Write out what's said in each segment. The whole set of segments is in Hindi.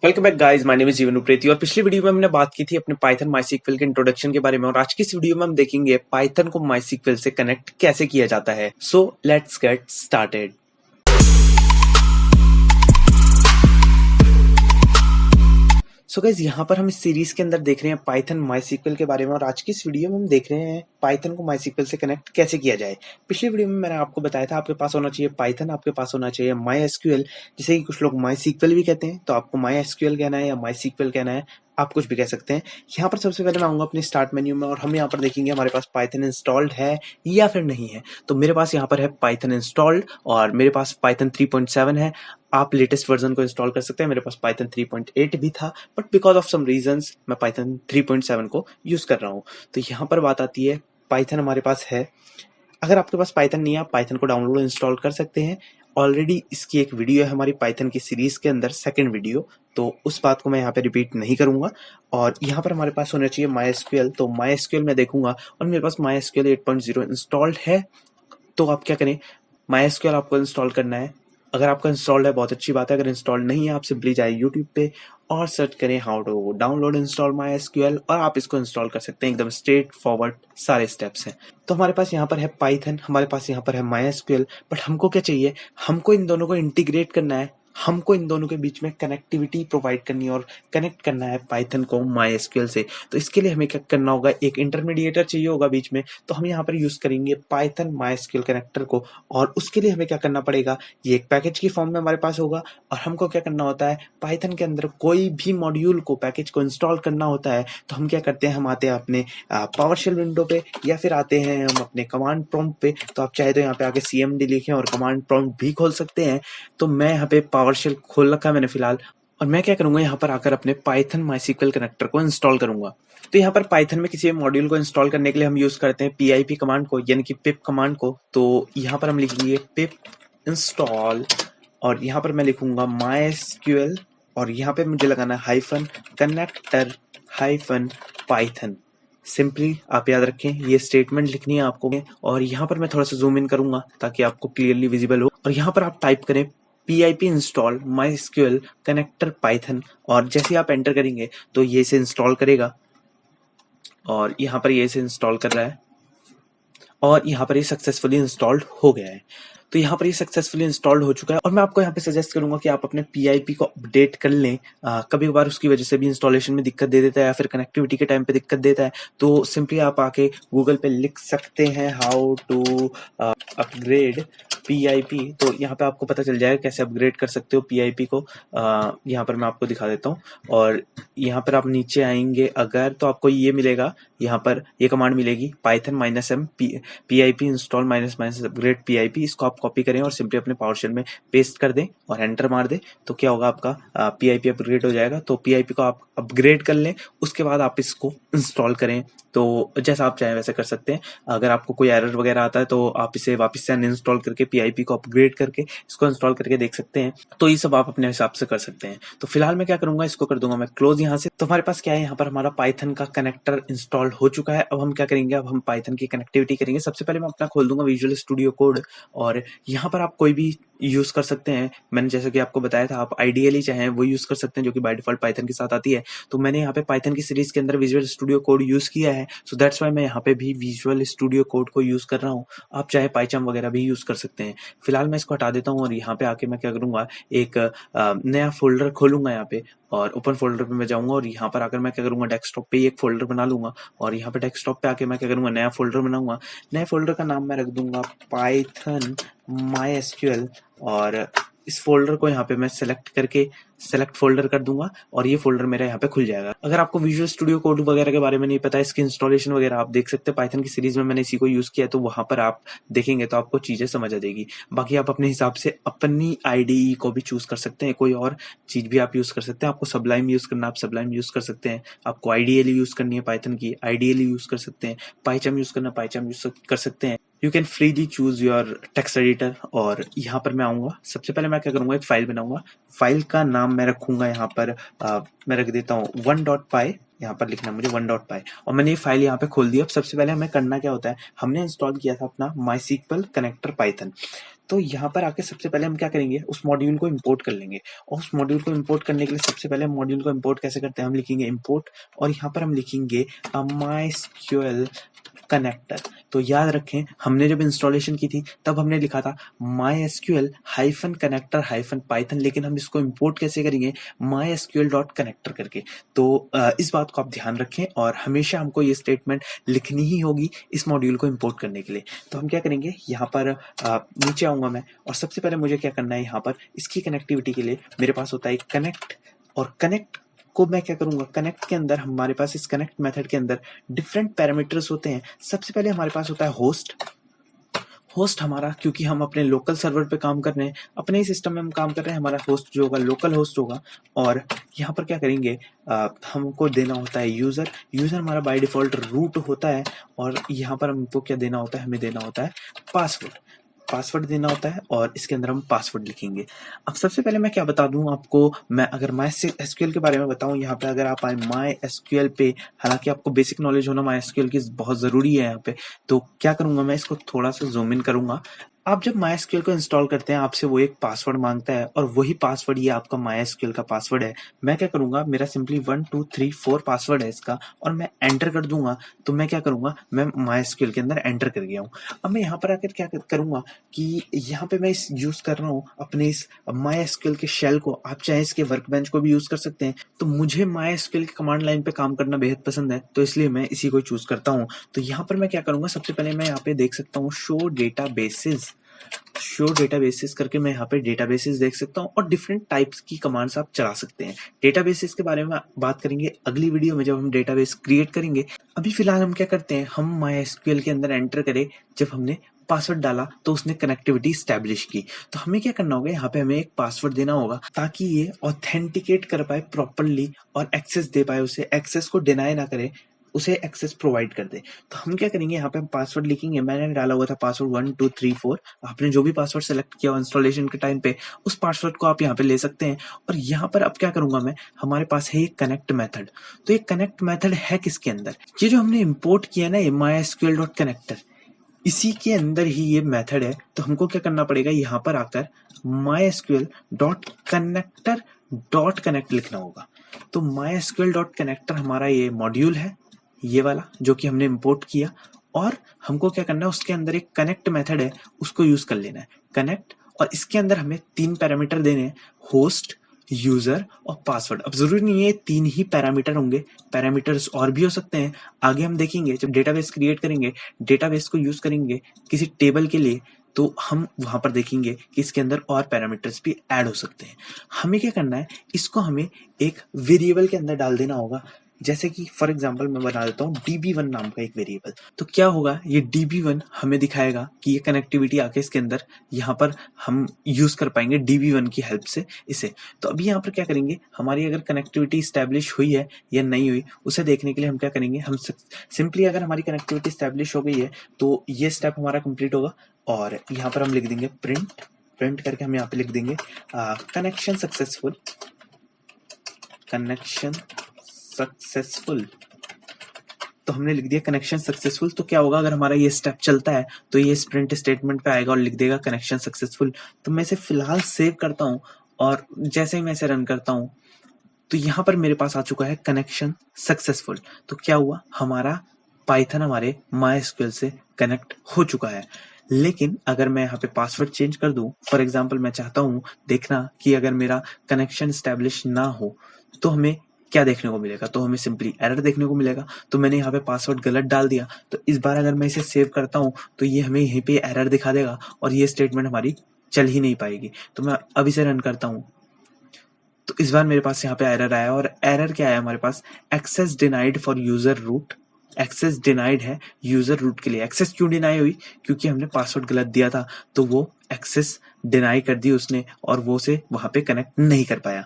Welcome back guys, my name is जीवन उप्रेती। और पिछली वीडियो में हमने बात की थी अपने पाइथन माइस्क्ल के इंट्रोडक्शन के बारे में, और आज की इस वीडियो में हम देखेंगे पाइथन को माइस्क्ल से कनेक्ट कैसे किया जाता है। So let's get started. So guys, यहाँ पर हम इस सीरीज के अंदर देख रहे हैं पाइथन माइस्क्ल के बारे में, और आज की इस वीडियो में हम देख रहे हैं पाइथन को माइस्क्ल से कनेक्ट कैसे किया जाए। पिछली वीडियो में मैंने आपको बताया था आपके पास होना चाहिए पाइथन, आपके पास होना चाहिए माइस्क्ल, जिसे कि कुछ लोग माइस्क्ल भी कहते हैं, तो आपको माइस्क्ल कहना है या माइस्क्ल कहना है, आप कुछ भी कह सकते हैं। यहाँ पर सबसे पहले मैं आऊंगा अपने स्टार्ट मेन्यू में, और हम यहाँ पर देखेंगे हमारे पास पाइथन इंस्टॉल्ड है या फिर नहीं है। तो मेरे पास यहाँ पर है पाइथन इंस्टॉल्ड, और मेरे पास पाइथन 3.7 है। आप लेटेस्ट वर्जन को इंस्टॉल कर सकते हैं। मेरे पास पाइथन 3.8 भी था, but because of some reasons मैं पाइथन 3.7 को यूज कर रहा हूँ। तो यहाँ पर बात आती है, पाइथन हमारे पास है। अगर आपके पास पाइथन नहीं है, आप पाइथन को डाउनलोड इंस्टॉल कर सकते हैं। ऑलरेडी इसकी एक वीडियो है हमारी पाइथन की सीरीज के अंदर, सेकंड वीडियो, तो उस बात को मैं यहाँ पे रिपीट नहीं करूंगा। और यहाँ पर हमारे पास होना चाहिए माइस्क्ल, तो माइस्क्ल मैं देखूंगा और मेरे पास माइस्क्ल 8.0 इंस्टॉल्ड है। तो आप क्या करें, माइस्क्ल आपको इंस्टॉल करना है। अगर आपका इंस्टॉल्ड है बहुत अच्छी बात है, अगर इंस्टॉल नहीं है आप सिंपली जाए यूट्यूब पे और सर्च करें how to download install MySQL, और आप इसको इंस्टॉल कर सकते हैं। एकदम स्ट्रेट फॉरवर्ड सारे स्टेप्स हैं। तो हमारे पास यहाँ पर है पाइथन, हमारे पास यहाँ पर है माइस्क्ल, बट हमको क्या चाहिए, हमको इन दोनों को इंटीग्रेट करना है। हमको इन दोनों के बीच में कनेक्टिविटी प्रोवाइड करनी है और कनेक्ट करना है पाइथन को माइस्क्ल से। तो इसके लिए हमें क्या करना होगा, एक इंटरमीडिएटर चाहिए होगा बीच में। तो हम यहाँ पर यूज करेंगे पाइथन माइस्क्ल कनेक्टर को, और उसके लिए हमें क्या करना पड़ेगा, ये एक पैकेज की फॉर्म में हमारे पास होगा। और हमको क्या करना होता है, पाइथन के अंदर कोई भी मॉड्यूल को, पैकेज को इंस्टॉल करना होता है, तो हम क्या करते हैं, हम आते हैं अपने पावरशेल विंडो पे, या फिर आते हैं हम अपने कमांड प्रॉम्प्ट पे। तो आप चाहे तो यहाँ पे आके cmd लिखें और कमांड प्रॉम्प्ट भी खोल सकते हैं। तो मैं यहाँ पे पावरशेल खोल रखा है मैंने फिलहाल, और मैं क्या करूंगा, यहाँ पर आकर अपने पाइथन माइस्क्ल कनेक्टर को इंस्टॉल करूंगा। तो यहाँ पर पाइथन में किसी मॉड्यूल को इंस्टॉल करने के लिए हम यूज करते हैं pip कमांड को, यानी कि पिप कमांड को। तो यहाँ पर हम लिखेंगे पिप इंस्टॉल, और यहाँ पर मैं लिखूंगा माइस्क्ल, और यहाँ पे मुझे लगाना है hyphen connector hyphen Python. Simply आप याद रखें, ये स्टेटमेंट लिखनी है आपको। और यहाँ पर मैं थोड़ा सा जूम इन करूंगा ताकि आपको क्लियरली विजिबल हो, और यहाँ पर आप टाइप करें pip install MySQL connector Python, और जैसे आप एंटर करेंगे तो ये इसे इंस्टॉल करेगा, और यहाँ पर ये इसे इंस्टॉल कर रहा है, और यहाँ पर ये सक्सेसफुली इंस्टॉल्ड हो गया है। तो यहाँ पर ये सक्सेसफुली इंस्टॉल्ड हो चुका है, और मैं आपको यहाँ पे सजेस्ट करूंगा कि आप अपने PIP को अपडेट कर लें। कभी कभार उसकी वजह से भी इंस्टॉलेशन में दिक्कत दे देता है, या फिर कनेक्टिविटी के टाइम पे दिक्कत देता है। तो सिंपली आप आके गूगल पे लिख सकते हैं हाउ टू अपग्रेड PIP, तो यहाँ पे आपको पता चल जाएगा कैसे अपग्रेड कर सकते हो PIP को। यहाँ पर मैं आपको दिखा देता हूँ, और यहाँ पर आप नीचे आएंगे अगर, तो आपको ये मिलेगा, यहाँ पर ये कमांड मिलेगी python -m pip install minus upgrade PIP। इसको आप कॉपी करें और सिंपली अपने पावरशेल में पेस्ट कर दें और एंटर मार दें। तो क्या होगा, आपका PIP अपग्रेड हो जाएगा। तो PIP को आप अपग्रेड कर लें, उसके बाद आप इसको इंस्टॉल करें। तो जैसा आप चाहें वैसे कर सकते हैं। अगर आपको कोई एरर वगैरह आता है तो आप इसे वापस से अनइंस्टॉल करके PIP को अपग्रेड करके इसको इंस्टॉल करके देख सकते हैं। तो ये सब आप अपने हिसाब से कर सकते हैं। तो फिलहाल मैं क्या करूंगा, इसको कर दूंगा मैं क्लोज यहाँ से। तो हमारे पास क्या है, यहाँ पर हमारा पाइथन का कनेक्टर इंस्टॉल हो चुका है। अब हम क्या करेंगे, अब हम पाइथन की कनेक्टिविटी करेंगे। सबसे पहले मैं अपना खोल दूंगा विजुअल स्टूडियो कोड, और यहाँ पर आप कोई भी यूज कर सकते हैं। मैंने जैसे कि आपको बताया था, आप आइडियली चाहें वो यूज कर सकते हैं जो कि बाय डिफॉल्ट पाइथन के साथ आती है। तो मैंने यहाँ पे पाइथन की सीरीज के अंदर विजुअल स्टूडियो कोड यूज किया है, सो दैट्स वाई मैं यहाँ पे भी विजुअल स्टूडियो कोड को यूज कर रहा हूँ। आप चाहे पाइचाम वगैरह भी यूज कर सकते हैं। फिलहाल मैं इसको हटा देता हूँ, और यहाँ पे आके मैं क्या करूंगा, एक नया फोल्डर खोलूंगा यहाँ पे, और ओपन फोल्डर पे मैं जाऊंगा, और यहाँ पर आकर मैं क्या करूंगा, डेस्कटॉप पे एक फोल्डर बना लूंगा, और यहाँ पे डेस्कटॉप पे आके मैं क्या करूंगा, नया फोल्डर बनाऊंगा। नए फोल्डर का नाम मैं रख दूंगा पाइथन माइस्क्ल, और इस फोल्डर को यहाँ पे मैं सेलेक्ट फोल्डर कर दूंगा, और ये फोल्डर मेरा यहाँ पे खुल जाएगा। अगर आपको विजुअल स्टूडियो कोड वगैरह के बारे में नहीं पता है, इसकी इंस्टॉलेशन वगैरह आप देख सकते हैं, पाइथन की सीरीज में मैंने इसी को यूज किया है, तो वहां पर आप देखेंगे तो आपको चीजें समझ आ जाएगी। बाकी आप अपने हिसाब से अपनी IDE को भी चूज कर सकते हैं, कोई और चीज भी आप यूज कर सकते हैं। आपको सबलाइम यूज करना, आप सबलाइम यूज कर सकते हैं। आपको आइडियली यूज करनी है पाइथन की, आइडियली यूज कर सकते हैं। पाइचाम यूज करना, पाइचाम यूज कर सकते हैं। You can freely choose your text editor. और यहाँ पर मैं आऊंगा, सबसे पहले मैं क्या करूंगा, एक फाइल बनाऊंगा। फाइल का नाम मैं रखूंगा यहाँ पर मैं रख देता हूँ 1.py, यहाँ पर लिखना मुझे 1.py, और मैंने ये फाइल यहाँ पे खोल दी। अब सबसे पहले हमें करना क्या होता है, हमने इंस्टॉल किया था अपना माइस्क्ल कनेक्टर पाइथन। तो यहाँ पर आके सबसे पहले हम क्या करेंगे, उस मॉड्यूल को इंपोर्ट कर लेंगे। और उस मॉड्यूल को इंपोर्ट करने के लिए सबसे पहले मॉड्यूल को इंपोर्ट कैसे करते हैं, हम लिखेंगे इंपोर्ट और यहाँ पर हम लिखेंगे MySQL कनेक्टर। तो याद रखें, हमने जब इंस्टॉलेशन की थी तब हमने लिखा था MySQL -connector -python, लेकिन हम इसको इंपोर्ट कैसे करेंगे, MySQL.connector करके। तो इस बात को आप ध्यान रखें और हमेशा हमको ये स्टेटमेंट लिखनी ही होगी इस मॉड्यूल को इंपोर्ट करने के लिए। तो हम क्या करेंगे, यहाँ पर नीचे आऊंगा मैं और सबसे पहले मुझे क्या करना है, यहाँ पर इसकी कनेक्टिविटी के लिए मेरे पास होता है कनेक्ट, और कनेक्ट को मैं क्या करूंगा, कनेक्ट के अंदर हमारे पास इस कनेक्ट मेथड के अंदर डिफरेंट पैरामीटर्स होते हैं। सबसे पहले हमारे पास होता है होस्ट हमारा, क्योंकि हम अपने लोकल सर्वर पे काम कर रहे हैं, अपने ही सिस्टम में हम काम कर रहे हैं, हमारा होस्ट जो होगा लोकल होस्ट होगा। और यहाँ पर क्या करेंगे, हमको देना होता है यूजर हमारा बाय डिफॉल्ट रूट होता है। और यहाँ पर हमको क्या देना होता है, हमें देना होता है पासवर्ड देना होता है और इसके अंदर हम पासवर्ड लिखेंगे। अब सबसे पहले मैं क्या बता दूं आपको, मैं अगर MySQL के बारे में बताऊं, यहाँ पे अगर आप आए MySQL पे, हालांकि आपको बेसिक नॉलेज होना MySQL की बहुत जरूरी है यहाँ पे। तो क्या करूंगा, मैं इसको थोड़ा सा जूम इन करूंगा। आप जब MySQL को इंस्टॉल करते हैं, आपसे वो एक पासवर्ड मांगता है और वही पासवर्ड ये आपका MySQL का पासवर्ड है। मैं क्या करूंगा, मेरा सिंपली 1 2 3 4 पासवर्ड है इसका, और मैं एंटर कर दूंगा। तो मैं क्या करूंगा, मैं MySQL के अंदर एंटर कर गया हूँ। अब मैं यहाँ पर आकर क्या करूंगा कि यहाँ पे मैं इस यूज कर रहा हूँ अपने इस MySQL के शेल को। आप चाहे इसके वर्कबेंच को भी यूज कर सकते हैं। तो मुझे MySQL के कमांड लाइन पे काम करना बेहद पसंद है, तो इसलिए मैं इसी को चूज करता हूँ। तो यहाँ पर मैं क्या करूंगा, सबसे पहले मैं यहाँ पे देख सकता हूँ शो डेटाबेसेस करके, मैं यहाँ पे डेटाबेसेस देख सकता हूँ और डिफरेंट टाइप्स की कमांड्स आप चला सकते हैं। डेटाबेसेस के बारे में बात करेंगे अगली वीडियो में जब हम डेटाबेस क्रिएट करेंगे। अभी फिलहाल हम क्या करते हैं, हम MySQL के अंदर एंटर करें, जब हमने पासवर्ड डाला तो उसने कनेक्टिविटी स्टैब्लिश की। तो हमें क्या करना होगा, यहाँ पे हमें एक पासवर्ड देना होगा ताकि ये ऑथेंटिकेट कर पाए प्रॉपरली और एक्सेस दे पाए, उसे एक्सेस को डिनाई ना करे, उसे एक्सेस प्रोवाइड कर दे। तो हम क्या करेंगे, यहाँ पे हम पासवर्ड लिखेंगे। मैंने डाला हुआ था पासवर्ड 1 2 3 4। आपने जो भी पासवर्ड सेलेक्ट किया हो इंस्टॉलेशन के टाइम पे, उस पासवर्ड को आप यहाँ पे ले सकते हैं। और यहाँ पर अब क्या करूंगा मैं, हमारे पास है ये कनेक्ट मेथड। तो ये कनेक्ट मेथड है किसके अंदर, ये जो हमने इंपोर्ट किया ना, ये MySQL.connector, इसी के अंदर ही ये मेथड है। तो हमको क्या करना पड़ेगा, यहाँ पर आकर MySQL.connector.connect लिखना होगा। तो MySQL.connector हमारा ये मॉड्यूल है, ये वाला जो कि हमने इंपोर्ट किया। और हमको क्या करना है, उसके अंदर एक कनेक्ट मेथड है, उसको यूज कर लेना है, कनेक्ट। और इसके अंदर हमें 3 पैरामीटर देने हैं, होस्ट, यूजर और पासवर्ड। अब जरूरी नहीं है 3 ही पैरामीटर होंगे, पैरामीटर्स और भी हो सकते हैं। आगे हम देखेंगे जब डेटाबेस क्रिएट करेंगे, डेटाबेस को यूज करेंगे किसी टेबल के लिए, तो हम वहां पर देखेंगे कि इसके अंदर और पैरामीटर्स भी ऐड हो सकते हैं। हमें क्या करना है, इसको हमें एक वेरिएबल के अंदर डाल देना होगा। जैसे कि फॉर एग्जांपल मैं बना देता हूँ db1 नाम का एक वेरिएबल। तो क्या होगा, ये db1 हमें दिखाएगा कि ये कनेक्टिविटी आके इसके अंदर यहाँ पर हम यूज कर पाएंगे db1 की हेल्प से इसे। तो अभी यहाँ पर क्या करेंगे, हमारी अगर कनेक्टिविटी स्टैब्लिश हुई है या नहीं हुई, उसे देखने के लिए हम क्या करेंगे, हम सिंपली अगर हमारी कनेक्टिविटी स्टैब्लिश हो गई है तो ये स्टेप हमारा कंप्लीट होगा। और यहाँ पर हम लिख देंगे प्रिंट करके हम यहाँ पे लिख देंगे कनेक्शन सक्सेसफुल। तो हमने लिख दिया कनेक्शन सक्सेसफुल। तो क्या होगा, अगर हमारा ये स्टेप चलता है तो ये प्रिंट स्टेटमेंट पे आएगा और लिख देगा कनेक्शन सक्सेसफुल। तो मैं इसे फिलहाल सेव करता हूँ और जैसे ही मैं इसे रन करता हूँ तो यहाँ पर मेरे पास आ चुका है कनेक्शन सक्सेसफुल। तो क्या हुआ, हमारा पाइथन हमारे MySQL से कनेक्ट हो चुका है। लेकिन अगर मैं यहाँ पे पासवर्ड चेंज कर दूं, फॉर एग्जांपल मैं चाहता हूँ देखना कि अगर मेरा कनेक्शन स्टैब्लिश ना हो तो हमें क्या देखने को मिलेगा, तो हमें सिंपली एरर देखने को मिलेगा। तो मैंने यहाँ पे पासवर्ड गलत डाल दिया, तो इस बार अगर मैं इसे सेव करता हूँ तो ये हमें यहीं पे एरर दिखा देगा और ये स्टेटमेंट हमारी चल ही नहीं पाएगी। तो मैं अब इसे रन करता हूँ तो इस बार मेरे पास यहाँ पे एरर आया, और एरर क्या है हमारे पास, access denied for user root. Access denied है यूजर रूट के लिए। एक्सेस क्यों डिनाई हुई, क्योंकि हमने पासवर्ड गलत दिया था, तो वो एक्सेस डिनाई कर दी उसने और वो से वहां पे कनेक्ट नहीं कर पाया।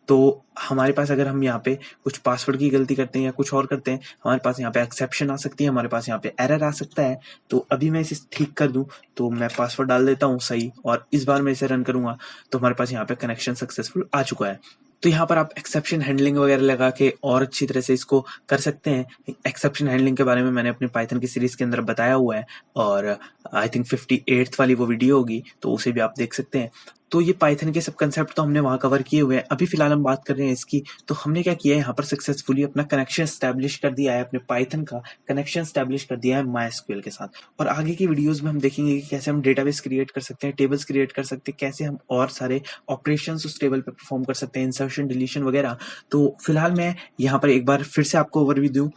तो हमारे पास अगर हम यहाँ पे कुछ पासवर्ड की गलती करते हैं या कुछ और करते हैं, हमारे पास यहाँ पे एक्सेप्शन आ सकती है, हमारे पास यहाँ पे एरर आ सकता है। तो अभी मैं इसे ठीक कर दूं, तो मैं पासवर्ड डाल देता हूँ सही, और इस बार मैं इसे रन करूंगा तो हमारे पास यहाँ पे कनेक्शन सक्सेसफुल आ चुका है। तो यहाँ पर आप एक्सेप्शन हैंडलिंग वगैरह लगा के और अच्छी तरह से इसको कर सकते हैं। एक्सेप्शन हैंडलिंग के बारे में मैंने अपनी पाइथन की सीरीज के अंदर बताया हुआ है, और आई थिंक 58th वाली वो वीडियो होगी, तो उसे भी आप देख सकते हैं। तो ये पाइथन के सब कंसेप्ट तो हमने वहाँ कवर किए हुए हैं। अभी फिलहाल हम बात कर रहे हैं इसकी। तो हमने क्या किया है, यहाँ पर सक्सेसफुली अपना कनेक्शन स्टैब्लिश कर दिया है, अपने पाइथन का कनेक्शन स्टैब्लिश कर दिया है माइस्क्यूएल के साथ। और आगे की वीडियोस में हम देखेंगे कि कैसे हम डेटाबेस क्रिएट कर सकते हैं, टेबल्स क्रिएट कर सकते हैं, कैसे हम और सारे ऑपरेशंस उस टेबल पे परफॉर्म कर सकते हैं, इंसर्शन, डिलीशन वगैरह। तो फिलहाल मैं यहाँ पर एक बार फिर से आपको ओवरव्यू दूं,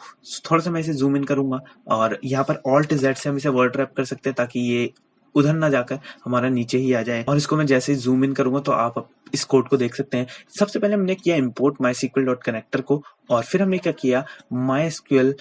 थोड़ा सा मैं इसे जूम इन करूंगा, और यहाँ पर ऑल्ट Z से हम इसे वर्ड रैप कर सकते हैं ताकि ये उधर ना जाकर हमारा नीचे ही आ जाए। और इसको मैं जैसे ही जूम इन करूंगा तो आप इस कोड को देख सकते हैं। सबसे पहले हमने किया इंपोर्ट mysql.connector को, और फिर हमने क्या किया, mysql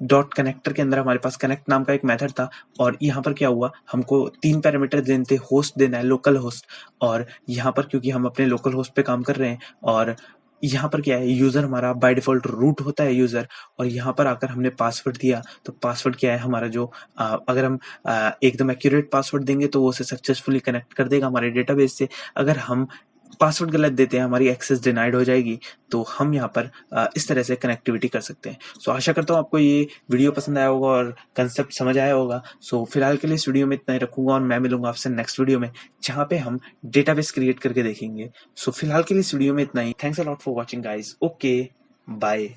डॉट कनेक्टर के अंदर हमारे पास कनेक्ट नाम का एक मेथड था, और यहाँ पर क्या हुआ, हमको 3 पैरामीटर देने थे। होस्ट देना है, लोकल होस्ट, और यहाँ पर क्योंकि हम अपने लोकल होस्ट पे काम कर रहे हैं, और यहाँ पर क्या है, यूजर हमारा बाय डिफॉल्ट रूट होता है यूजर, और यहाँ पर आकर हमने पासवर्ड दिया। तो पासवर्ड क्या है हमारा, जो अगर हम एकदम एक्यूरेट पासवर्ड देंगे तो वो उसे सक्सेसफुली कनेक्ट कर देगा हमारे डेटाबेस से। अगर हम पासवर्ड गलत देते हैं, हमारी एक्सेस डिनाइड हो जाएगी। तो हम यहाँ पर इस तरह से कनेक्टिविटी कर सकते हैं। सो आशा करता हूँ आपको ये वीडियो पसंद आया होगा और कंसेप्ट समझ आया होगा। सो फिलहाल के लिए इस वीडियो में इतना ही रखूंगा, और मैं मिलूंगा आपसे नेक्स्ट वीडियो में, जहाँ पे हम डेटाबेस क्रिएट करके देखेंगे। सो फिलहाल के लिए इस वीडियो में इतना ही। Thanks a lot for watching guys. Okay, bye.